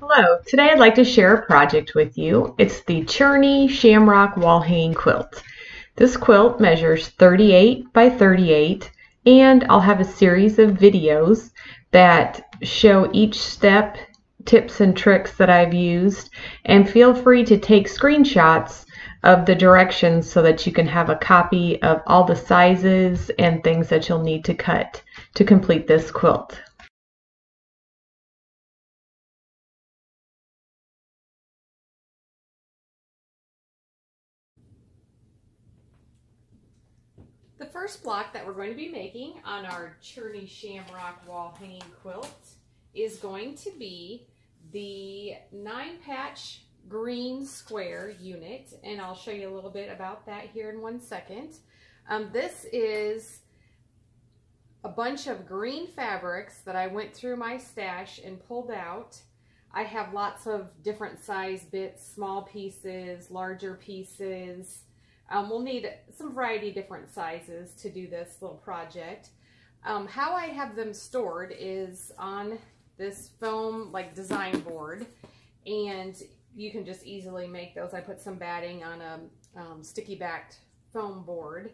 Hello, today I'd like to share a project with you. It's the Churny Shamrock Wallhanging quilt. This quilt measures 38 by 38, and I'll have a series of videos that show each step, tips and tricks that I've used, and feel free to take screenshots of the directions so that you can have a copy of all the sizes and things that you'll need to cut to complete this quilt. The first block that we're going to be making on our Churny Shamrock Wallhanging quilt is going to be the 9-patch green square unit, and I'll show you a little bit about that here in 1 second. This is a bunch of green fabrics that I went through my stash and pulled out. I have lots of different size bits, small pieces, larger pieces. We'll need some variety of different sizes to do this little project. How I have them stored is on this foam design board, and you can just easily make those. I put some batting on a sticky backed foam board,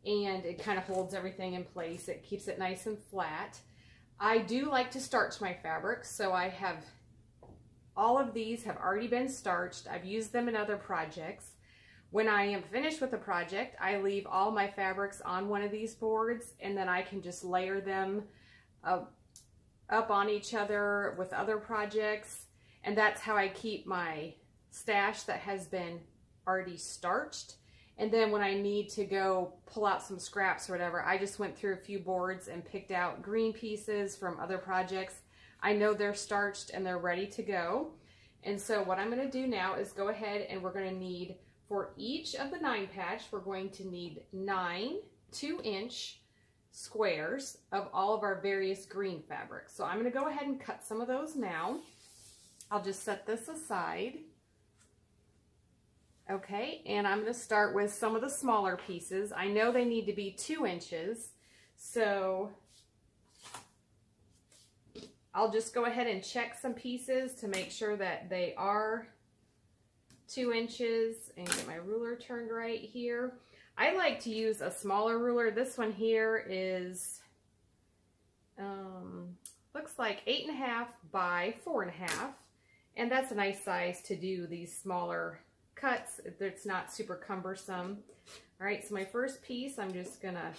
and it kind of holds everything in place. It keeps it nice and flat. I do like to starch my fabrics, so I have all of these have already been starched. I've used them in other projects. When I am finished with the project, I leave all my fabrics on one of these boards, and then I can just layer them up on each other with other projects. And that's how I keep my stash that has been already starched. And then when I need to go pull out some scraps or whatever, I just went through a few boards and picked out green pieces from other projects. I know they're starched and they're ready to go. And so what I'm going to do now is go ahead and we're going to need, for each of the 9-patch, we're going to need 9 2-inch squares of all of our various green fabrics. So I'm going to go ahead and cut some of those now. I'll just set this aside. Okay, and I'm going to start with some of the smaller pieces. I know they need to be 2 inches, so I'll just go ahead and check some pieces to make sure that they are 2 inches and get my ruler turned right here. I like to use a smaller ruler. This one here is, looks like 8.5 by 4.5. And that's a nice size to do these smaller cuts. It's not super cumbersome. All right, so my first piece, I'm just gonna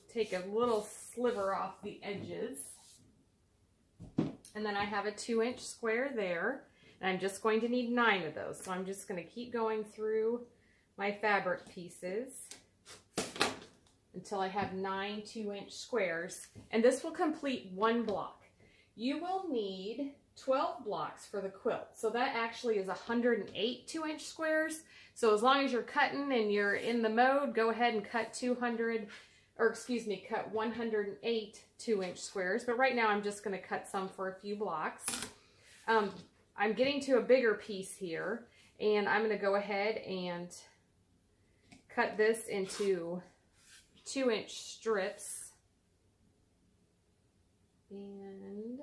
take a little sliver off the edges. And then I have a 2-inch square there. And I'm just going to need 9 of those. So I'm just going to keep going through my fabric pieces until I have 9 2-inch squares. And this will complete 1 block. You will need 12 blocks for the quilt. So that actually is 108 2-inch squares. So as long as you're cutting and you're in the mode, go ahead and cut 108 2-inch squares. But right now I'm just going to cut some for a few blocks. I'm getting to a bigger piece here, and I'm going to go ahead and cut this into 2-inch strips. And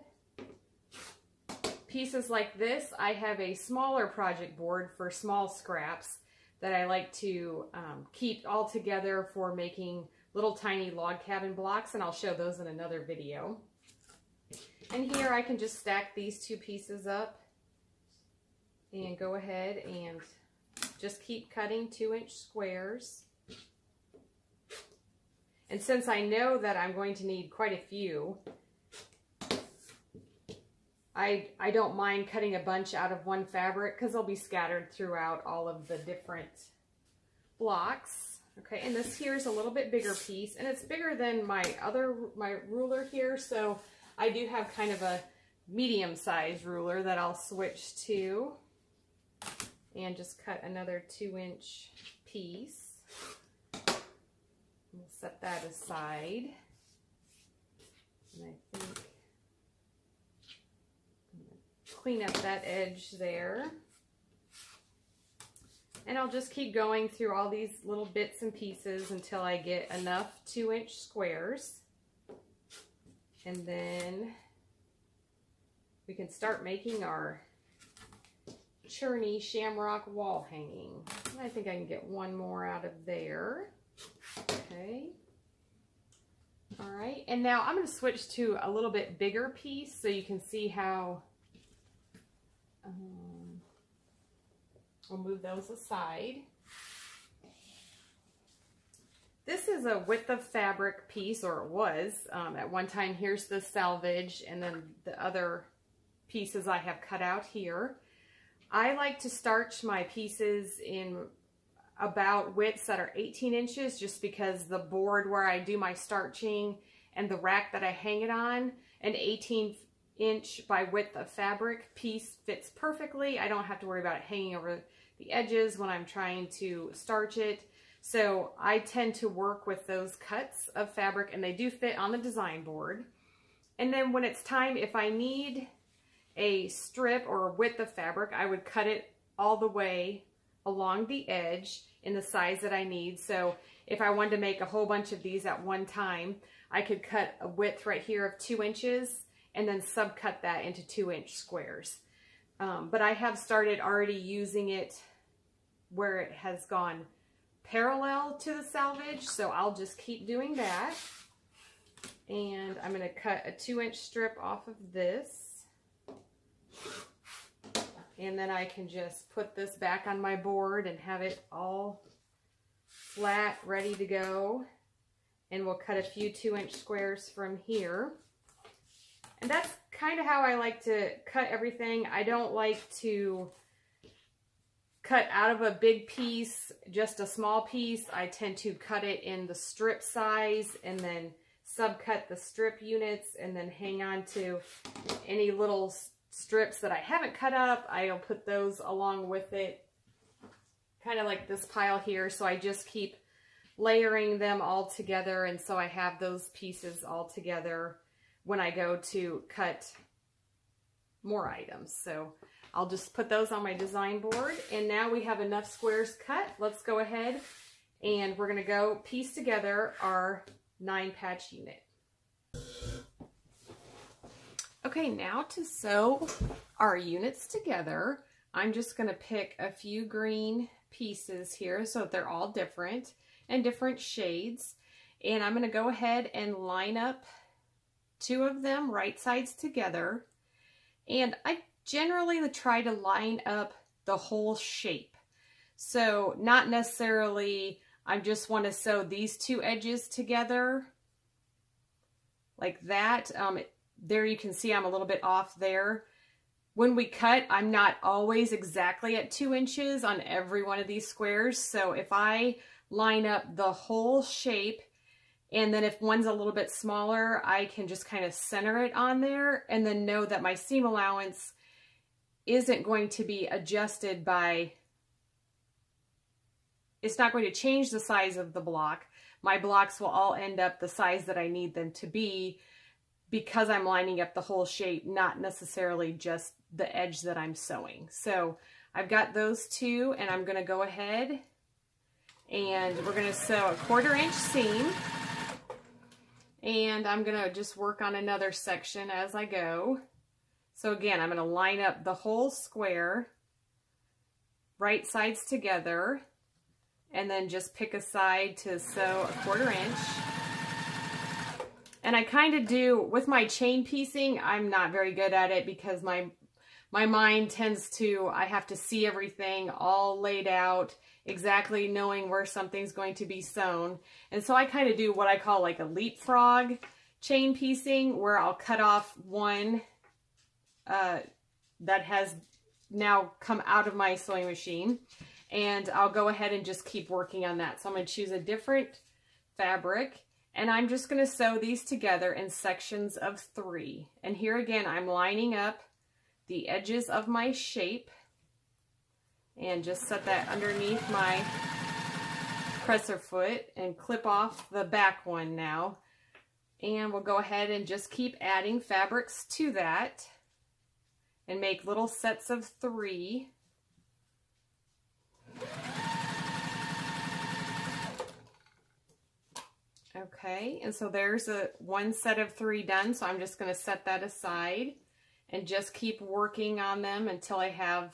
pieces like this, I have a smaller project board for small scraps that I like to keep all together for making little tiny log cabin blocks, and I'll show those in another video. And here I can just stack these 2 pieces up and go ahead and just keep cutting 2-inch squares. And since I know that I'm going to need quite a few, I don't mind cutting a bunch out of one fabric because they'll be scattered throughout all of the different blocks. Okay, and this here is a little bit bigger piece, and it's bigger than my ruler here, so I do have kind of a medium-sized ruler that I'll switch to. And just cut another 2-inch piece. We'll set that aside. And I think I'm going to clean up that edge there. And I'll just keep going through all these little bits and pieces until I get enough 2-inch squares. And then we can start making our Churny Shamrock wall hanging. I think I can get one more out of there. Okay. All right, and now I'm going to switch to a little bit bigger piece so you can see how we'll move those aside. This is a width of fabric piece, or it was at one time. Here's the selvage, and then the other pieces I have cut out here. I like to starch my pieces in about widths that are 18 inches just because the board where I do my starching and the rack that I hang it on, an 18-inch by width of fabric piece fits perfectly. I don't have to worry about it hanging over the edges when I'm trying to starch it. So I tend to work with those cuts of fabric, and they do fit on the design board. And then when it's time, if I need a strip or a width of fabric, I would cut it all the way along the edge in the size that I need. So if I wanted to make a whole bunch of these at one time, I could cut a width right here of 2 inches and then subcut that into 2-inch squares. But I have started already using it where it has gone parallel to the selvage, so I'll just keep doing that. And I'm going to cut a 2-inch strip off of this, and then I can just put this back on my board and have it all flat, ready to go. And we'll cut a few 2-inch squares from here. And that's kind of how I like to cut everything. I don't like to cut out of a big piece, just a small piece. I tend to cut it in the strip size and then subcut the strip units and then hang on to any little strips that I haven't cut up. I'll put those along with it, kind of like this pile here. So I just keep layering them all together, and so I have those pieces all together when I go to cut more items. So I'll just put those on my design board, and now we have enough squares cut. Let's go ahead and we're going to go piece together our 9-patch unit. Okay, now to sew our units together, I'm just going to pick a few green pieces here so they're all different and different shades, and I'm going to go ahead and line up 2 of them right sides together, and I generally try to line up the whole shape. So not necessarily I just want to sew these 2 edges together like that. There you can see I'm a little bit off there. When we cut, I'm not always exactly at 2 inches on every one of these squares. So if I line up the whole shape, and then if one's a little bit smaller, I can just kind of center it on there and then know that my seam allowance isn't going to be adjusted by, it's not going to change the size of the block. My blocks will all end up the size that I need them to be because I'm lining up the whole shape, not necessarily just the edge that I'm sewing. So I've got those 2, and I'm going to go ahead and we're going to sew a 1/4 inch seam, and I'm going to just work on another section as I go. So again, I'm going to line up the whole square, right sides together, and then just pick a side to sew a 1/4 inch. And I kind of do, with my chain piecing, I'm not very good at it because my mind tends to, I have to see everything all laid out, exactly knowing where something's going to be sewn. And so I kind of do what I call like a leapfrog chain piecing, where I'll cut off one that has now come out of my sewing machine, and I'll go ahead and just keep working on that. So I'm going to choose a different fabric, and I'm just going to sew these together in sections of 3. And here again, I'm lining up the edges of my shape, and just set that underneath my presser foot and clip off the back one now. And we'll go ahead and just keep adding fabrics to that and make little sets of 3. Okay, and so there's one set of 3 done, so I'm just going to set that aside. and just keep working on them until I have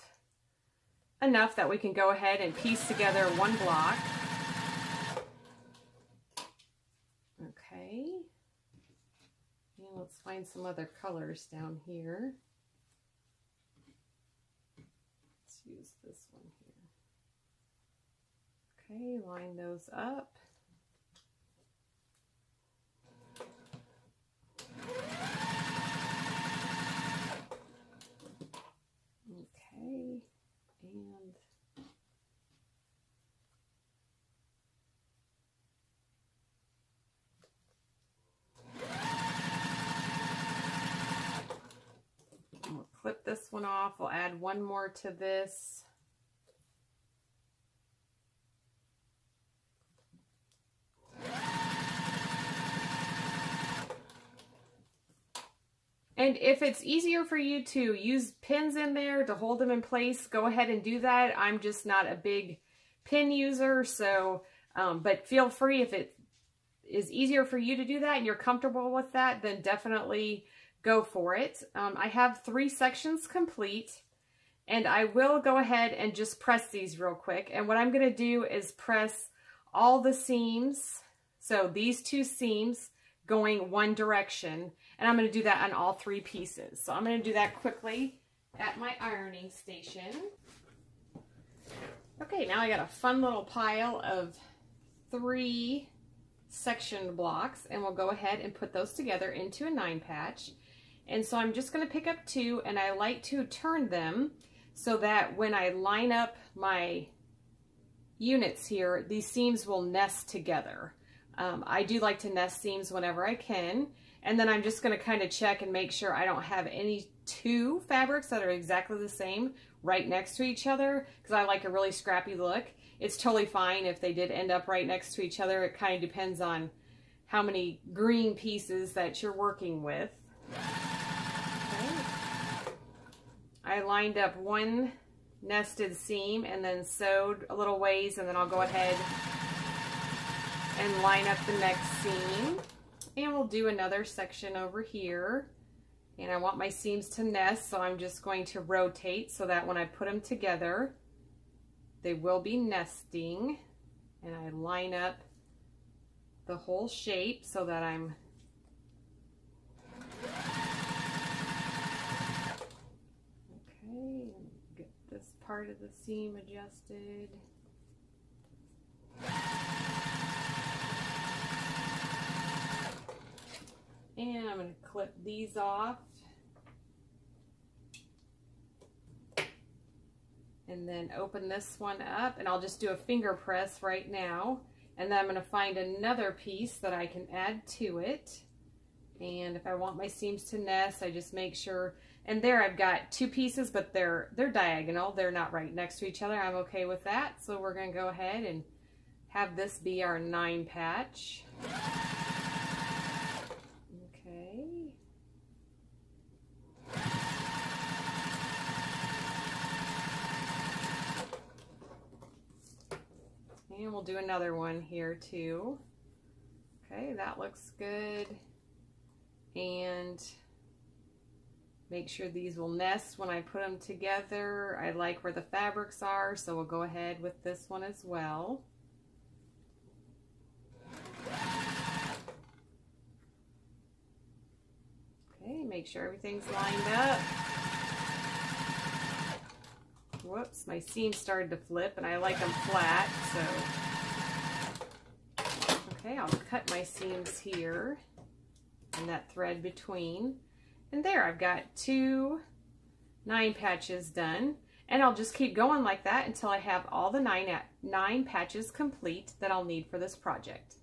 enough that we can go ahead and piece together one block. Okay. And let's find some other colors down here. Let's use this one here. Okay, line those up. Okay, and we'll clip this one off. We'll add one more to this. And if it's easier for you to use pins in there to hold them in place, go ahead and do that. I'm just not a big pin user, so, but feel free, if it is easier for you to do that and you're comfortable with that, then definitely go for it. I have 3 sections complete, and I will go ahead and just press these real quick. And what I'm going to do is press all the seams, so these 2 seams going one direction, and I'm going to do that on all 3 pieces. So I'm going to do that quickly at my ironing station. Okay, now I got a fun little pile of 3 section blocks, and we'll go ahead and put those together into a 9 patch. And so I'm just going to pick up 2, and I like to turn them so that when I line up my units here, these seams will nest together. I do like to nest seams whenever I can. And then I'm just going to kind of check and make sure I don't have any 2 fabrics that are exactly the same right next to each other, because I like a really scrappy look. It's totally fine if they did end up right next to each other. It kind of depends on how many green pieces that you're working with. Okay. I lined up one nested seam and then sewed a little ways, and then I'll go ahead and line up the next seam. And we'll do another section over here. And I want my seams to nest, so I'm just going to rotate so that when I put them together, they will be nesting. And I line up the whole shape so that I'm okay, get this part of the seam adjusted. And I'm going to clip these off. And then open this one up, and I'll just do a finger press right now. And then I'm going to find another piece that I can add to it. And if I want my seams to nest, I just make sure, and there I've got 2 pieces, but they're diagonal. They're not right next to each other. I'm okay with that. So we're going to go ahead and have this be our 9 patch. And we'll do another one here too. Okay, that looks good. And make sure these will nest when I put them together. I like where the fabrics are, so we'll go ahead with this one as well. Okay, make sure everything's lined up. Whoops, my seam started to flip, and I like them flat, so. Okay, I'll cut my seams here and that thread between. And there, I've got 2 9 patches done. And I'll just keep going like that until I have all the 9 patches complete that I'll need for this project.